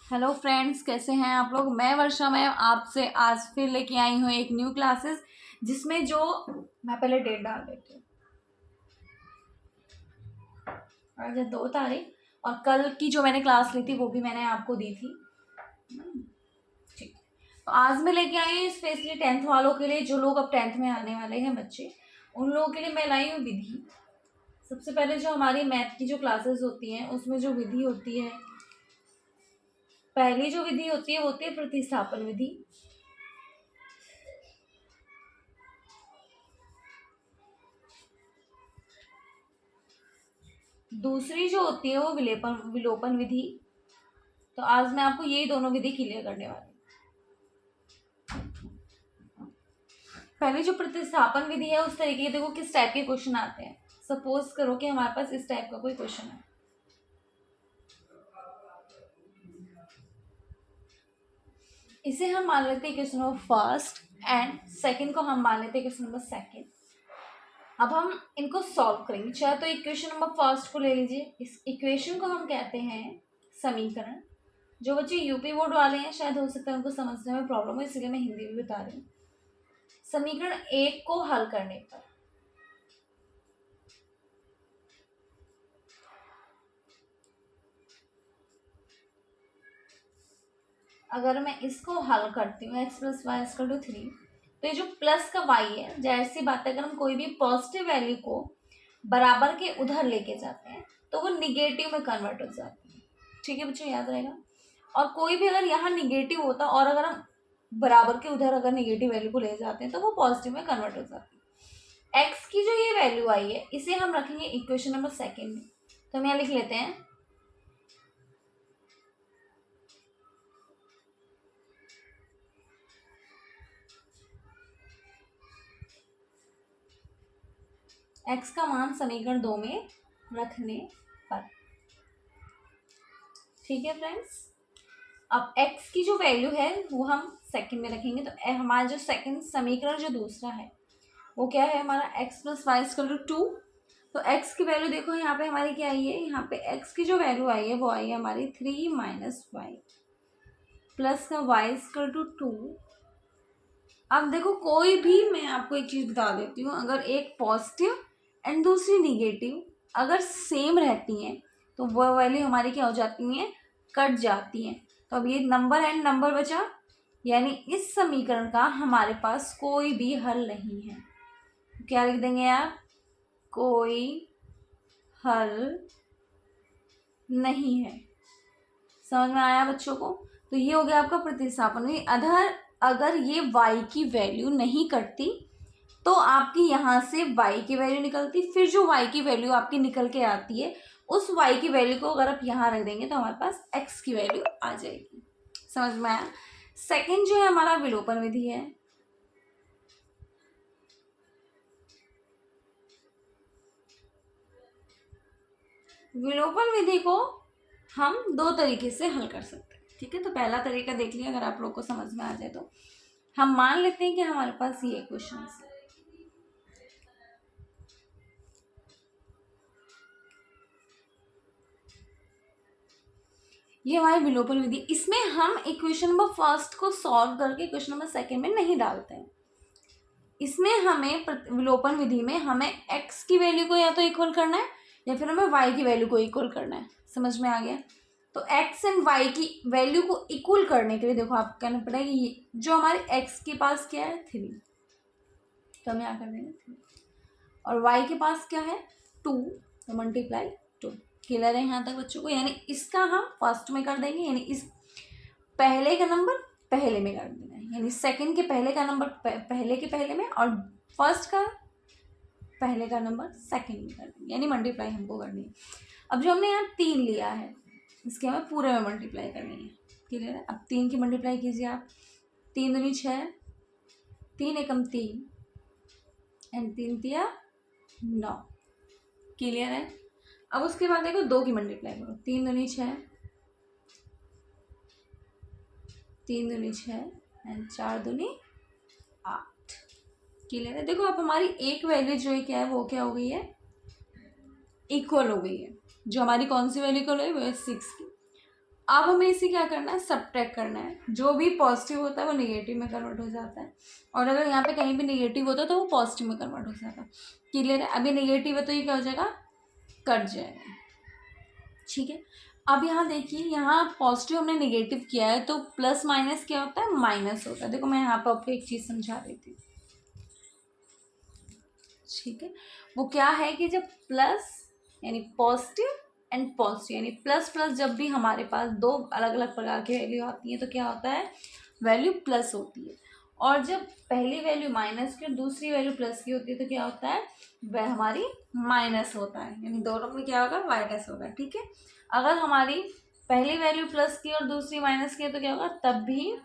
Hello friends, कैसे हैं आप लोग। मैं वर्षा मैम आपसे आज फिर लेके आई हूँ एक न्यू क्लासेस जिसमें जो मैं पहले डेट डाल देती हूँ। आज है 2 तारीख और कल की जो मैंने क्लास ली थी वो भी मैंने आपको दी थी। ठीक, तो आज मैं लेके आई हूँ स्पेशली 10th वालों के लिए, जो लोग अब 10th में आने वाले हैं बच्चे, उन लोगों के लिए मैं लाई हूँ विधि। सबसे पहले जो हमारी मैथ की जो क्लासेस होती हैं उसमें जो विधि होती है, पहली जो विधि होती है वो होती है प्रतिस्थापन विधि। दूसरी जो होती है वो विलोपन विधि। तो आज मैं आपको यही दोनों विधि क्लियर करने वाली हूँ। पहले जो प्रतिस्थापन विधि है उस तरीके के देखो किस टाइप के क्वेश्चन आते हैं। सपोज करो कि हमारे पास इस टाइप का कोई क्वेश्चन है, इसे हम मान लेते हैं question number first and second को हम मान लेते हैं क्वेश्चन नंबर सेकंड। अब हम इनको सॉल्व करेंगे। चाहे तो इक्वेशन नंबर फर्स्ट को ले लीजिए, इस इक्वेशन को हम कहते हैं समीकरण। जो बच्चे यूपी बोर्ड वाले हैं शायद हो सकता है उनको समझने में प्रॉब्लम हो, इसलिए मैं हिंदी में बता रही हूँ। समीकरण 1 को हल करने पर अगर मैं इसको हल करती हूँ x + y = 3, तो ये जो प्लस का y है, जाहिर सी बात है अगर हम कोई भी पॉजिटिव वैल्यू को बराबर के उधर लेके जाते हैं तो वो निगेटिव में कन्वर्ट हो जाती है। ठीक है बच्चों, याद रहेगा। और कोई भी अगर यहाँ निगेटिव होता और अगर हम बराबर के उधर अगर निगेटिव वैल्यू को ले जाते हैं तो वो पॉजिटिव में कन्वर्ट हो जाती है। एक्स की जो ये वैल्यू आई है इसे हम रखेंगे इक्वेशन नंबर सेकेंड में। तो हम यहाँ लिख लेते हैं x का मान समीकरण 2 में रखने पर। ठीक है फ्रेंड्स, अब x की जो वैल्यू है वो हम सेकंड में रखेंगे। तो हमारा जो सेकंड समीकरण जो दूसरा है वो क्या है हमारा x + y = 2। तो x की वैल्यू देखो यहाँ पे हमारी क्या आई है, यहाँ पे x की जो वैल्यू आई है वो आई है हमारी 3 - y प्लस का y = 2। अब देखो कोई भी, मैं आपको एक चीज़ बता देती हूँ, अगर एक पॉजिटिव एंड दूसरी निगेटिव अगर सेम रहती हैं तो वो वैल्यू हमारी क्या हो जाती हैं, कट जाती हैं। तो अब ये नंबर एंड नंबर बचा, यानी इस समीकरण का हमारे पास कोई भी हल नहीं है। क्या लिख देंगे आप, कोई हल नहीं है। समझ में आया बच्चों को। तो ये हो गया आपका प्रतिस्थापन। अगर ये y की वैल्यू नहीं कटती तो आपकी यहाँ से y की वैल्यू निकलती, फिर जो y की वैल्यू आपकी निकल के आती है उस y की वैल्यू को अगर आप यहाँ रख देंगे तो हमारे पास x की वैल्यू आ जाएगी। समझ में आया। सेकंड जो है हमारा विलोपन विधि है। विलोपन विधि को हम 2 तरीके से हल कर सकते हैं। ठीक है, तो पहला तरीका देख लिया, अगर आप लोग को समझ में आ जाए तो हम मान लेते हैं कि हमारे पास ये क्वेश्चन है। ये हमारी विलोपन विधि, इसमें हम इक्वेशन नंबर फर्स्ट को सॉल्व करके इक्वेशन नंबर सेकंड में नहीं डालते हैं। इसमें हमें विलोपन विधि में हमें x की वैल्यू को या तो इक्वल करना है या फिर हमें y की वैल्यू को इक्वल करना है। समझ में आ गया। तो x एंड y की वैल्यू को इक्वल करने के लिए देखो आपको कहना पड़ेगा ये जो हमारे x के पास क्या है 3, तो हम यहाँ कर देंगे 3, और y के पास क्या है 2, तो मल्टीप्लाई 2। क्लियर है यहाँ तक बच्चों को। यानी इसका हम फर्स्ट में कर देंगे, यानी इस पहले का नंबर पहले में कर देना है, यानी सेकंड के पहले का नंबर पहले के पहले में और फर्स्ट का पहले का नंबर सेकंड में कर देंगे, यानी मल्टीप्लाई हमको करनी है। अब जो हमने यहाँ 3 लिया है इसके हमें पूरे में मल्टीप्लाई करनी है। क्लियर है। अब 3 की मल्टीप्लाई कीजिए आप, 3 दूनी 6, 3 एकम 3 एंड 3 तिया 9। क्लियर है। अब उसके बाद देखो 2 की मल्टीप्लाई करो, 3 दूनी 6, 3 दूनी 6 एंड 4 दूनी 8। क्लियर है। देखो अब हमारी एक वैल्यू जो है क्या है वो क्या हो गई है, इक्वल हो गई है। जो हमारी कौन सी वैल्यू इक्वल है वो है 6 की। अब हमें इसे क्या करना है, सब्ट्रैक्ट करना है। जो भी पॉजिटिव होता है वो नेगेटिव में कन्वर्ट हो जाता है, और अगर यहाँ पे कहीं भी नेगेटिव होता है तो वो पॉजिटिव में कन्वर्ट हो जाता है। क्लियर है? अभी नेगेटिव है तो ये क्या हो जाएगा, कट जाएगा। ठीक है, अब यहाँ देखिए, यहाँ पॉजिटिव हमने नेगेटिव किया है तो प्लस माइनस क्या होता है, माइनस होता है। देखो मैं यहाँ पर आपको एक चीज़ समझा देती हूँ। ठीक है, वो क्या है कि जब प्लस यानी पॉजिटिव एंड पॉजिटिव यानी प्लस प्लस, जब भी हमारे पास दो अलग अलग प्रकार की वैल्यू आती है तो क्या होता है, वैल्यू प्लस होती है। और जब पहली वैल्यू माइनस की और दूसरी वैल्यू प्लस की होती है तो क्या होता है, वह हमारी माइनस होता है, यानी दोनों में क्या होगा, माइनस होगा। ठीक है, अगर हमारी पहली वैल्यू प्लस की और दूसरी माइनस की है तो क्या होगा, तब भी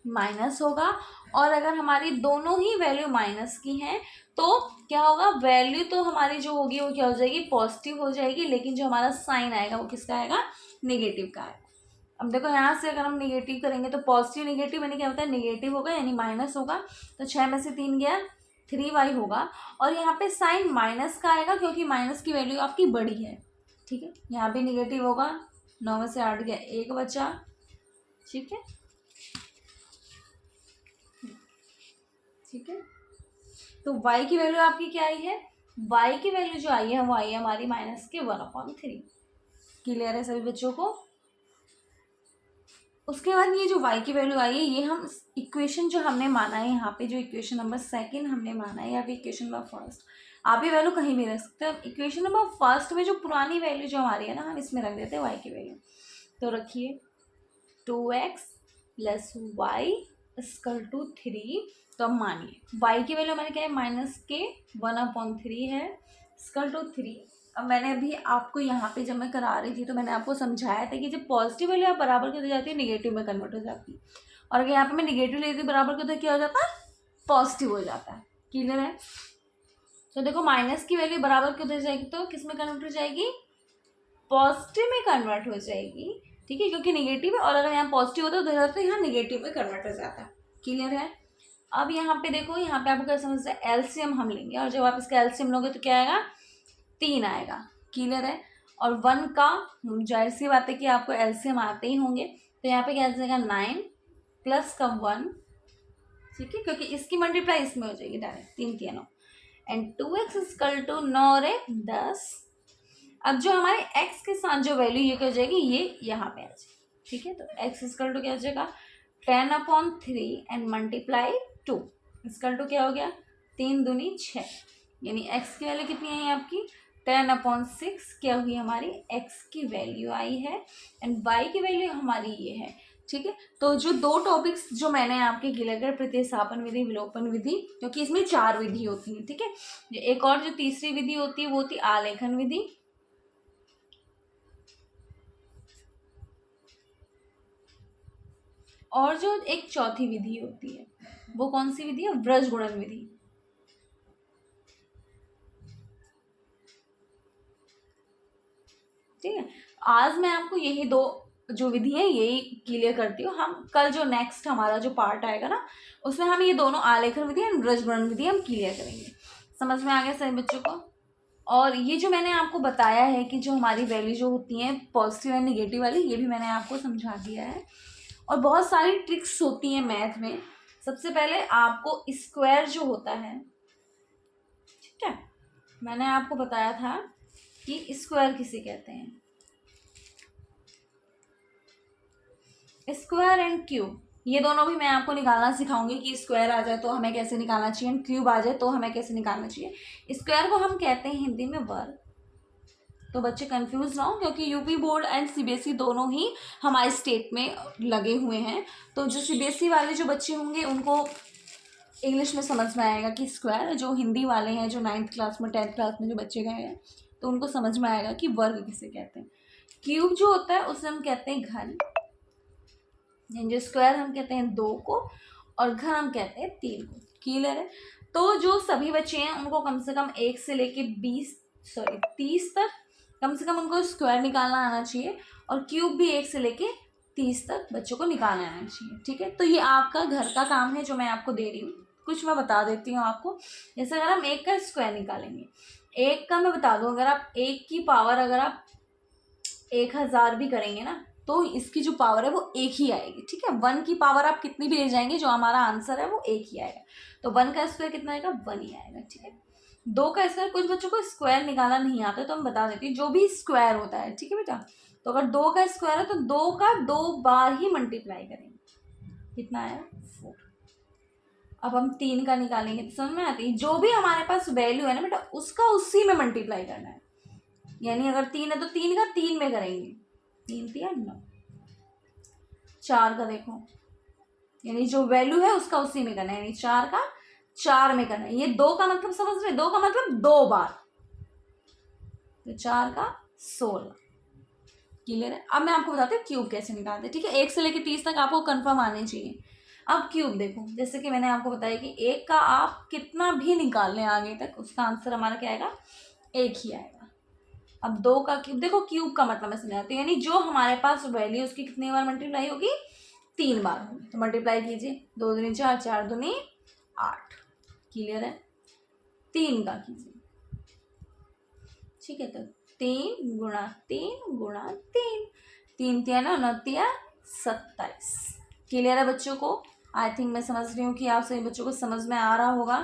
माइनस होगा। और अगर हमारी दोनों ही वैल्यू माइनस की हैं तो क्या होगा, वैल्यू तो हमारी जो होगी वो क्या हो जाएगी, पॉजिटिव हो जाएगी, लेकिन जो हमारा साइन आएगा वो किसका आएगा, नेगेटिव का आएगा। अब देखो यहाँ से अगर हम नेगेटिव करेंगे तो पॉजिटिव नेगेटिव यानी क्या होता है, नेगेटिव होगा यानी माइनस होगा। तो 6 में से 3 गया, 3y होगा। और यहाँ पे साइन माइनस का आएगा क्योंकि माइनस की वैल्यू आपकी बड़ी है। ठीक है, यहाँ भी नेगेटिव होगा। 9 में से 8 गया, 1 बचा। ठीक है, ठीक है, तो y की वैल्यू आपकी क्या आई है, y की वैल्यू जो आई है वो आई है हमारी माइनस के 1/3। क्लियर है सभी बच्चों को? उसके बाद ये जो y की वैल्यू आई है, ये हम इक्वेशन जो हमने माना है यहाँ पे, जो इक्वेशन नंबर 2 हमने माना है, या फिर इक्वेशन नंबर 1, आप ये वैल्यू कहीं भी रख सकते हैं। इक्वेशन नंबर 1 में जो पुरानी वैल्यू जो हमारी है ना, हम इसमें रख देते हैं y की वैल्यू। तो रखिए 2x + y = 3। तो अब मानिए y की वैल्यू हमारी क्या है, माइनस के 1/3 है, = 3। अब मैंने अभी आपको यहाँ पे जब मैं करा रही थी तो मैंने आपको समझाया था कि जब पॉजिटिव वैल्यू आप बराबर की हो जाती है, नेगेटिव में कन्वर्ट हो जाती है। और अगर यहाँ पे मैं नेगेटिव लेती हूँ बराबर की, तो क्या हो जाता है, पॉजिटिव हो जाता है। क्लियर है? तो देखो माइनस की वैल्यू बराबर की हो जाएगी तो किस में कन्वर्ट हो जाएगी, पॉजिटिव में कन्वर्ट हो जाएगी। ठीक है, क्योंकि नेगेटिव है, और अगर यहाँ पॉजिटिव होता है तो यहाँ नेगेटिव में कन्वर्ट हो जाता है। क्लियर है? अब यहाँ पे देखो, यहाँ पे आपको क्या समझना है, एलसीएम हम लेंगे, और जब आप इसका एलसीएम लोगे तो क्या आएगा, 3 आएगा। क्लियर है? और 1 का जाहिर सी बात है कि आपको एलसीएम आते ही होंगे, तो यहाँ पे क्या आ जाएगा, 9 प्लस का 1। ठीक है, क्योंकि इसकी मल्टीप्लाई इसमें हो जाएगी डायरेक्ट, 3 3 9, एंड 2x = 9 और 10। अब जो हमारे x के साथ जो वैल्यू ये क्या हो जाएगी, ये यहाँ पे आ जाएगी। ठीक है, तो x = क्या हो जाएगा, 10/3 एंड मल्टीप्लाई 2 = क्या हो गया, 3 दूनी 6, यानी x की वैल्यू कितनी आई आपकी, 10/6 क्या हुई हमारी, x की वैल्यू आई है, एंड y की वैल्यू हमारी ये है। ठीक है, तो जो दो टॉपिक्स जो मैंने आपके क्लियर कर, प्रतिस्थापन विधि, विलोपन विधि, क्योंकि इसमें 4 विधि होती है। ठीक है, एक और जो तीसरी विधि होती है वो होती है आलेखन विधि, और जो एक चौथी विधि होती है वो कौन सी विधि है, व्रज गुणन विधि। ठीक है, आज मैं आपको यही दो जो विधि है यही क्लियर करती हूँ। हम कल जो नेक्स्ट हमारा जो पार्ट आएगा ना, उसमें हम ये दोनों आलेखन विधि एंड व्रज गुणन विधि हम क्लियर करेंगे। समझ में आ गया सभी बच्चों को? और ये जो मैंने आपको बताया है कि जो हमारी वैल्यू जो होती हैं पॉजिटिव एंड निगेटिव वाली, ये भी मैंने आपको समझा दिया है। और बहुत सारी ट्रिक्स होती हैं मैथ में। सबसे पहले आपको स्क्वायर जो होता है, ठीक है, मैंने आपको बताया था कि स्क्वायर किसे कहते हैं, स्क्वायर एंड क्यूब, ये दोनों भी मैं आपको निकालना सिखाऊंगी कि स्क्वायर आ जाए तो हमें कैसे निकालना चाहिए, एंड क्यूब आ जाए तो हमें कैसे निकालना चाहिए। स्क्वायर को हम कहते हैं हिंदी में वर्ग। तो बच्चे कंफ्यूज ना हो, क्योंकि यूपी बोर्ड एंड सीबीएसई दोनों ही हमारे स्टेट में लगे हुए हैं। तो जो सीबीएसई वाले जो बच्चे होंगे उनको इंग्लिश में समझ में आएगा कि स्क्वायर, जो हिंदी वाले हैं जो 9th क्लास में 10th क्लास में जो बच्चे गए हैं तो उनको समझ में आएगा कि वर्ग किसे कहते हैं। क्यूब जो होता है उसे हम कहते हैं घन, जो स्क्वायर हम कहते हैं 2 को, और घन हम कहते हैं 3 को। क्लियर है? तो जो सभी बच्चे हैं उनको कम से कम 1 से लेके 30 तक कम से कम उनको स्क्वायर निकालना आना चाहिए, और क्यूब भी 1 से लेके 30 तक बच्चों को निकालना आना चाहिए। ठीक है, तो ये आपका घर का काम है जो मैं आपको दे रही हूँ। कुछ मैं बता देती हूँ आपको। जैसे अगर हम 1 का स्क्वायर निकालेंगे, 1 का मैं बता दूँ, अगर आप 1 की पावर अगर आप 1000 भी करेंगे ना, तो इसकी जो पावर है वो एक ही आएगी, ठीक है। 1 की पावर आप कितनी भी ले जाएंगे, जो हमारा आंसर है वो एक ही आएगा। तो 1 का स्क्वायर कितना आएगा, 1 ही आएगा, ठीक है। 2 का स्क्वायर, कुछ बच्चों को स्क्वायर निकालना नहीं आता तो हम बता देते हैं, जो भी स्क्वायर होता है, ठीक है बेटा। तो अगर 2 का स्क्वायर है तो 2 का 2 बार ही मल्टीप्लाई करेंगे, कितना आया 4। अब हम 3 का निकालेंगे तो समझ में आती है, जो भी हमारे पास वैल्यू है ना बेटा उसका उसी में मल्टीप्लाई करना है। यानी अगर 3 है तो 3 का 3 में करेंगे, 3 3 9। 4 का देखो, यानी जो वैल्यू है उसका उसी में करना है, यानी 4 का 4 में करना है। ये 2 का मतलब समझ रहे, 2 का मतलब 2 बार, तो 4 का 16। क्लियर है। अब मैं आपको बताती हूँ क्यूब कैसे निकालते हैं, ठीक है। 1 से लेकर 30 तक आपको कंफर्म आने चाहिए। अब क्यूब देखो, जैसे कि मैंने आपको बताया कि 1 का आप कितना भी निकाल लें आगे तक, उसका आंसर हमारा क्या आएगा, 1 ही आएगा। अब 2 का क्यूब देखो, क्यूब का मतलब मैं समझाती हूँ, यानी जो हमारे पास वैल्यू उसकी कितनी बार मल्टीप्लाई होगी, 3 बार होगी। तो मल्टीप्लाई कीजिए, 2 दूनी 4, 4 दूनी 8। क्लियर है। 3 का कीजिए, ठीक है। तो 3 गुणा 3 गुणा 3, 3 3 9 3 27। क्लियर है बच्चों को। आई थिंक मैं समझ रही हूँ कि आप सभी बच्चों को समझ में आ रहा होगा,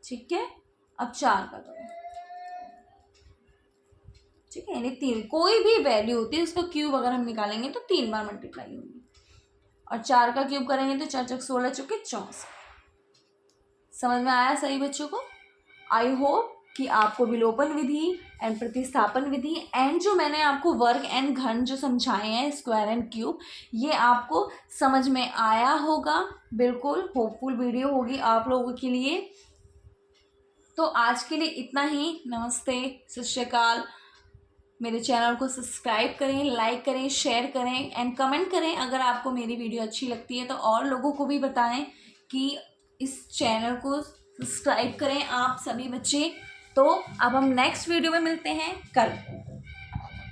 ठीक है। अब 4 का करो, ठीक है। यानी 3 कोई भी वैल्यू होती है उसका क्यूब अगर हम निकालेंगे तो 3 बार मल्टीप्लाई होगी। और 4 का क्यूब करेंगे तो 4 4 16 चौके 64। समझ में आया सही बच्चों को। आई होप कि आपको विलोपन विधि एंड प्रतिस्थापन विधि एंड जो मैंने आपको वर्ग एंड घन जो समझाए हैं, स्क्वायर एंड क्यूब, ये आपको समझ में आया होगा। बिल्कुल होपफुल वीडियो होगी आप लोगों के लिए। तो आज के लिए इतना ही। नमस्ते, सत श्री अकाल। मेरे चैनल को सब्सक्राइब करें, लाइक करें, शेयर करें एंड कमेंट करें। अगर आपको मेरी वीडियो अच्छी लगती है तो और लोगों को भी बताएं कि इस चैनल को सब्सक्राइब करें आप सभी बच्चे। तो अब हम नेक्स्ट वीडियो में मिलते हैं कल।